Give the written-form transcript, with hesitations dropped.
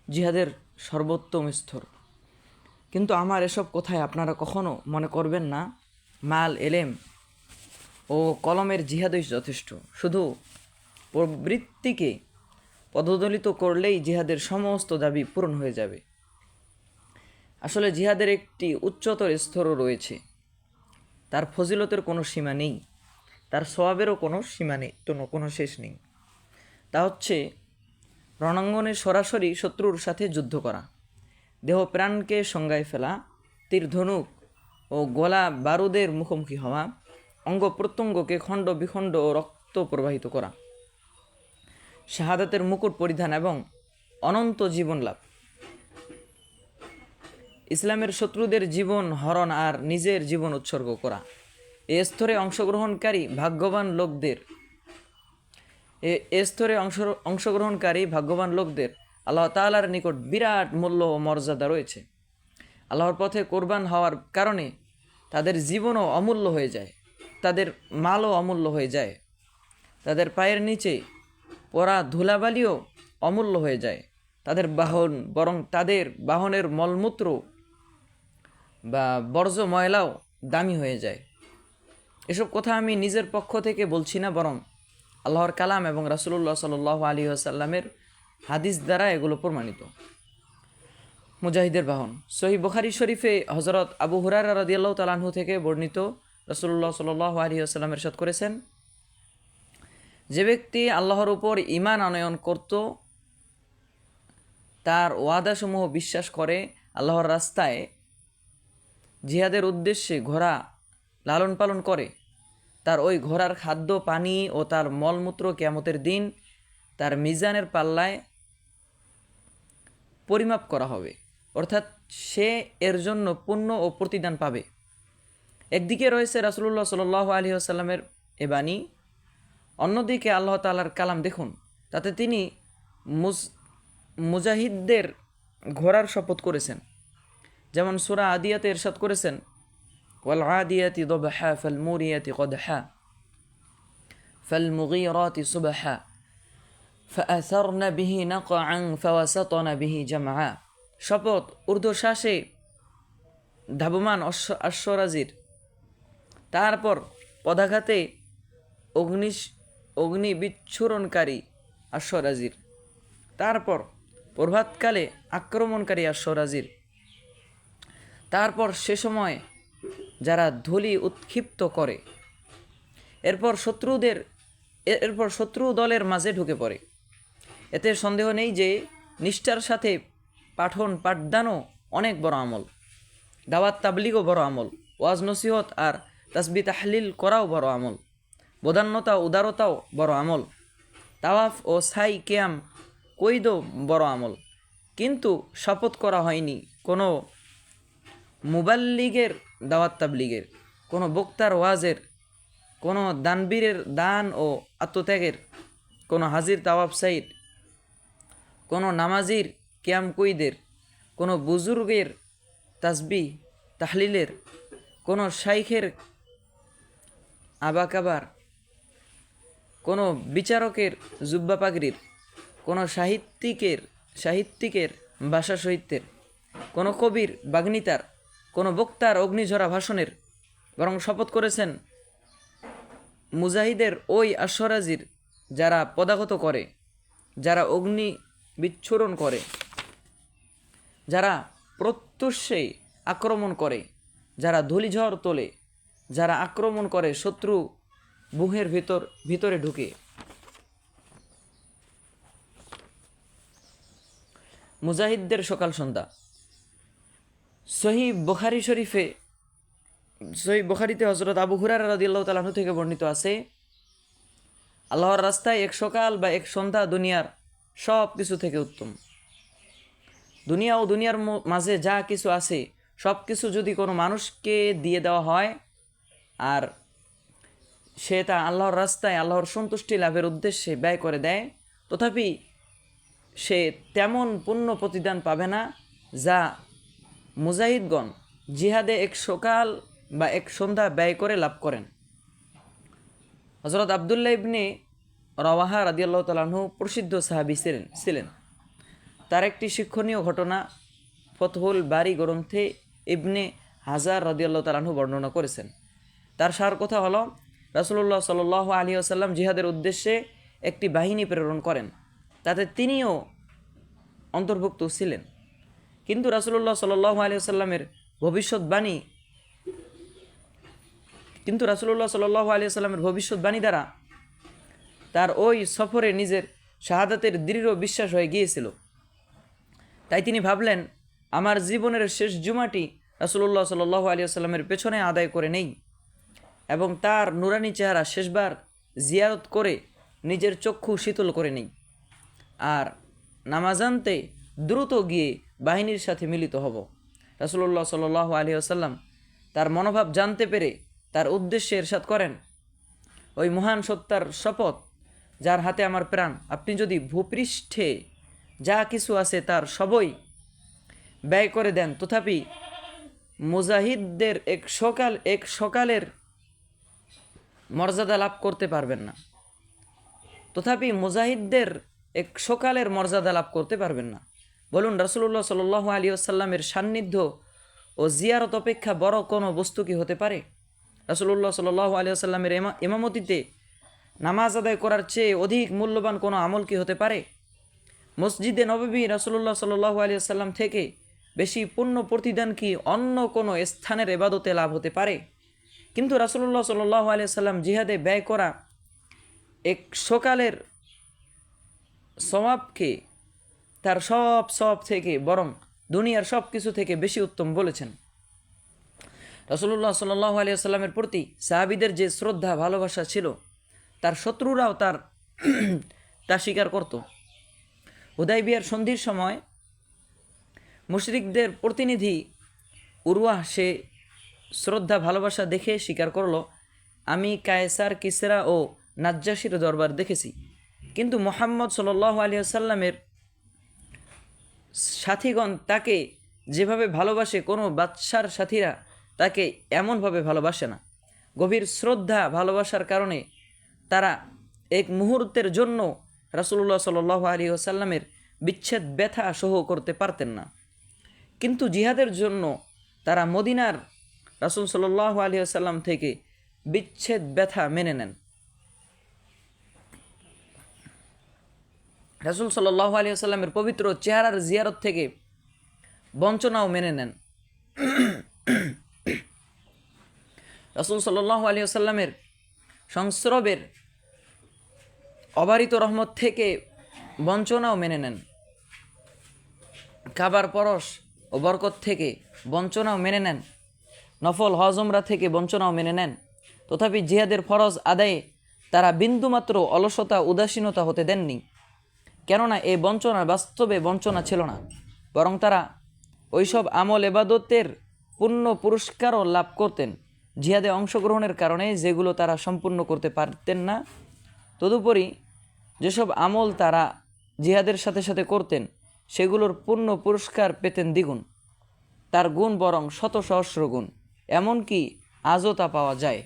জিহাদের সর্বোত্তম স্তর। কিন্তু আমার এসব কথায় আপনারা কখনো মনে করবেন না মাল এলেম ও কলমের জিহাদই যথেষ্ট। শুধু প্রবৃত্তিকে পদদলিত করলেই জিহাদের সমস্ত দাবি পূরণ হয়ে যাবে। আসলে জিহাদের একটি উচ্চতর স্তরও রয়েছে। তার ফজিলতের কোনো সীমা নেই, তার সওয়াবেরও কোনো সীমা নেই, কোনো শেষ নেই। তা হচ্ছে রণাঙ্গনে সরাসরি শত্রুর সাথে যুদ্ধ করা, দেহ প্রাণকে সংজ্ঞায় ফেলা, তীর ধনুক ও গোলা বারুদের মুখোমুখি হওয়া, অঙ্গ প্রত্যঙ্গকে খণ্ড বিখণ্ড ও রক্ত প্রবাহিত করা, শাহাদাতের মুকুট পরিধান এবং অনন্ত জীবন লাভ, ইসলামের শত্রুদের জীবন হরণ আর নিজের জীবন উৎসর্গ করা। এ স্তরে অংশগ্রহণকারী ভাগ্যবান লোকদের আল্লাহ তাআলার নিকট বিরাট মূল্য ও মর্যাদা রয়েছে। আল্লাহর পথে কোরবান হওয়ার কারণে তাদের জীবনও অমূল্য হয়ে যায়, তাদের মালও অমূল্য হয়ে যায়, তাদের পায়ের নিচে পড়া ধুলাবালিও অমূল্য হয়ে যায়, তাদের বাহনের মলমূত্র বা বর্জ্য ময়লাও দামি হয়ে যায়। এসব কথা আমি নিজের পক্ষ থেকে বলছি না, বরং আল্লাহর কালাম এবং রাসূলুল্লাহ সাল্লাল্লাহু আলাইহি ওয়াসাল্লামের হাদিস দ্বারা এগুলো প্রমাণিত। মুজাহিদের বাহন। সহিহ বুখারী শরীফে হযরত আবু হুরায়রা রাদিয়াল্লাহু তাআলা আনহু থেকে বর্ণিত, রাসূলুল্লাহ সাল্লাল্লাহু আলাইহি ওয়াসাল্লাম ইরশাদ করেছেন, যে ব্যক্তি আল্লাহর উপর ঈমান আনয়ন করত, তার ওয়াদাসমূহ বিশ্বাস করে, আল্লাহর রাস্তায় জিহাদের উদ্দেশ্যে ঘোড়া লালন পালন করে, তার ওই ঘোড়ার খাদ্য পানি ও তার মলমূত্র কিয়ামতের দিন তার মিজানের পাল্লায় পরিমাপ করা হবে, অর্থাৎ সে এর জন্য পুণ্য ও প্রতিদান পাবে। একদিকে রয়েছে রাসূলুল্লাহ সাল্লাল্লাহু আলাইহি ওয়াসাল্লামের এ বাণী, অন্যদিকে আল্লাহ তাআলার কালাম দেখুন, তাতে তিনি মুজাহিদদের ঘোড়ার শপথ করেছেন। যেমন সূরা আদিয়াতে ইরশাদ করেছেন, ওয়াল আদিয়াতি দবহা ফাল মুরিয়াতি কদহা ফাল মুগীরাতি সুবহা ফাআসারনা বিহি নাকআন ফাওয়াসাতনা বিহি জামআ। শপথ ঊর্ধ্বশ্বাসে ধাবমান অশ্বরাজির, তারপর পদাঘাতে অগ্নি বিচ্ছুরণকারী অশ্বরাজির, তারপর প্রভাতকালে আক্রমণকারী অশ্বরাজির, তারপর সে সময় যারা ধূলি উৎক্ষিপ্ত করে, এরপর শত্রু দলের মাঝে ঢুকে পড়ে। এতে সন্দেহ নেই যে নিষ্ঠার সাথে পাঠদানও অনেক বড় আমল, দাওয়াত তাবলীগও বড় আমল, ওয়াজ নসিহত আর তাসবিহ তাহলিল করাও বড় আমল, বদান্যতা উদারতাও বড় আমল, তাওয়াফ ও সাই কিয়াম কৈদও বড় আমল। কিন্তু শপথ করা হয়নি কোনো মুবাল্লিগের দাওয়াত তাবলীগের, কোনো বক্তার ওয়াজের, কোনো দানবীরের দান ও আত্মত্যাগের, কোনো হাজির তাওয়াফ সাইড, কোনো নামাজির কিয়াম কুইদের, কোনো বুজুর্গের তাসবিহ তাহলিলের, কোনো শাইখের আবাকাবার, কোনো বিচারকের জুব্বা পাগড়ির, কোনো সাহিত্যিকের ভাষা সাহিত্যের, কোনো কবির বাগ্মিতার, কোনো বক্তার অগ্নিঝরা ভাষণের। বরং শপথ করেছেন মুজাহিদের ওই অশ্বরাজির, যারা পদাঘাত করে, যারা অগ্নি বিচ্ছুরণ করে, যারা প্রত্যুষে আক্রমণ করে, যারা ধূলিঝড় তোলে, যারা আক্রমণ করে শত্রু বুহের ভিতরে ঢুকে। মুজাহিদদের সকাল সন্ধ্যা। সহিহ বুখারীতে হযরত আবু হুরায়রা রাদিয়াল্লাহু তাআলা আনহু থেকে বর্ণিত আছে, আল্লাহর রাস্তায় এক সকাল বা এক সন্ধ্যা দুনিয়ার সব কিছু থেকে উত্তম। দুনিয়া ও দুনিয়ার মাঝে যা কিছু আছে সব কিছু যদি কোনো মানুষকে দিয়ে দেওয়া হয় আর সে তা আল্লাহর রাস্তায় আল্লাহর সন্তুষ্টি লাভের উদ্দেশ্যে ব্যয় করে দেয়, তথাপি সে তেমন পুণ্য প্রতিদান পাবে না যা মুজাহিদগণ জিহাদে এক সকাল বা এক সন্ধ্যা ব্যয় করে লাভ করেন। হযরত আব্দুল্লাহ ইবনে রওয়াহা রাদিয়াল্লাহু তাআলা আনহু প্রসিদ্ধ সাহাবী ছিলেন। তার একটি শিক্ষণীয় ঘটনা ফতহুল বারি গ্রন্থে ইবনে হাজার রাদিয়াল্লাহু তাআলা আনহু বর্ণনা করেছেন। তার সার কথা হলো, রাসূলুল্লাহ সাল্লাল্লাহু আলাইহি ওয়াসাল্লাম জিহাদের উদ্দেশ্যে একটি বাহিনী প্রেরণ করেন, তাতে তিনিও অন্তর্ভুক্ত ছিলেন। কিন্তু রাসূলুল্লাহ সাল্লাল্লাহু আলাইহি ওয়াসাল্লামের ভবিষ্যৎবাণী দ্বারা তার ওই সফরে নিজের শাহাদাতের দৃঢ় বিশ্বাস হয়ে গিয়েছিল। তাই তিনি ভাবলেন, আমার জীবনের শেষ জুমাটি রাসূলুল্লাহ সাল্লাল্লাহু আলাইহি ওয়াসাল্লামের পেছনে আদায় করে নেই এবং তার নুরানি চেহারা শেষবার জিয়ারত করে নিজের চক্ষু শীতল করে নেই, আর নামাজান্তে দ্রুত গিয়ে বাহিনীর সাথে মিলিত হব। রাসূলুল্লাহ সাল্লাল্লাহু আলাইহি ওয়াসাল্লাম তার মনোভাব জানতে পেরে তার উদ্দেশ্যে ইরশাদ করেন, ওই মহান সত্তার শপথ যার হাতে আমার প্রাণ, আপনি যদি ভূপৃষ্ঠে যা কিছু আছে তার সবই ব্যয় করে দেন, তথাপি মুজাহিদদের এক সকালের মর্যাদা লাভ করতে পারবেন না। বলুন, রাসূলুল্লাহ সাল্লাল্লাহু আলাইহি ওয়াসাল্লামের সান্নিধ্য ও জিয়ারত অপেক্ষা বড় কোনো বস্তু কি হতে পারে? রাসূলুল্লাহ সাল্লাল্লাহু আলাইহি ওয়াসাল্লামের ইমামতিতে নামাজ আদায় করার চেয়ে অধিক মূল্যবান কোনো আমল কি হতে পারে? মসজিদে নববী রাসূলুল্লাহ সাল্লাল্লাহু আলাইহি ওয়াসাল্লাম থেকে বেশি পুণ্য প্রতিদান কি অন্য কোনো স্থানের ইবাদতে লাভ হতে পারে? কিন্তু রাসূলুল্লাহ সাল্লাল্লাহু আলাইহি ওয়াসাল্লাম জিহাদে ব্যয় করা এক সকালের সওয়াবকে তার সব থেকে বরং দুনিয়ার সব কিছু থেকে বেশি উত্তম বলেছেন। রাসূলুল্লাহ সাল্লাল্লাহু আলাইহি ওয়াসাল্লামের প্রতি সাহাবীদের যে শ্রদ্ধা ভালোবাসা ছিল, তার শত্রুরাও তা স্বীকার করত। হুদায়বিয়ার সন্ধির সময় মুশরিকদের প্রতিনিধি উরওয়াহ সে শ্রদ্ধা ভালোবাসা দেখে স্বীকার করল, আমি কায়সার, কিসরা ও নাজ্জাশির দরবার দেখেছি, কিন্তু মুহাম্মদ সাল্লাল্লাহু আলাইহি ওয়াসাল্লামের সাথীগণ তাকে যেভাবে ভালোবাসে কোনো বাদশার সাথীরা তাকে এমনভাবে ভালোবাসে না। গভীর শ্রদ্ধা ভালোবাসার কারণে তারা এক মুহূর্তের জন্য রাসূলুল্লাহ সাল্লাল্লাহু আলাইহি ওয়াসাল্লামের বিচ্ছেদ ব্যথা সহ করতে পারতেন না, কিন্তু জিহাদের জন্য তারা মদিনার রাসূল সাল্লাল্লাহু আলাইহি ওয়াসাল্লাম থেকে বিচ্ছেদ ব্যথা মেনে নেন। রাসূল সাল্লাল্লাহু আলাইহি ওয়াসাল্লামের পবিত্র চেহারার জিয়ারত থেকে বঞ্চনাও মেনে নেন। রাসূল সাল্লাল্লাহু আলাইহি ওয়াসাল্লামের সংস্রবের অবারিত রহমত থেকে বঞ্চনাও মেনে নেন। খাবার পরশ ও বরকত থেকে বঞ্চনাও মেনে নেন। নফল হজ উমরা থেকে বঞ্চনাও মেনে নেন। তথাপি জিহাদের ফরজ আদায়ে তারা বিন্দুমাত্র অলসতা উদাসীনতা হতে দেননি, কেননা এই বঞ্চনা বাস্তবে বঞ্চনা ছিল না, বরং তারা ওইসব আমল এবাদতের পূর্ণ পুরস্কারও লাভ করতেন জিহাদে অংশগ্রহণের কারণে, যেগুলো তারা সম্পূর্ণ করতে পারতেন না। তদুপরি যেসব আমল তারা জিহাদের সাথে সাথে করতেন সেগুলোর পূর্ণ পুরস্কার পেতেন দ্বিগুণ, তার গুণ বরং শত সহস্র গুণ, এমনকি আজও তা পাওয়া যায়।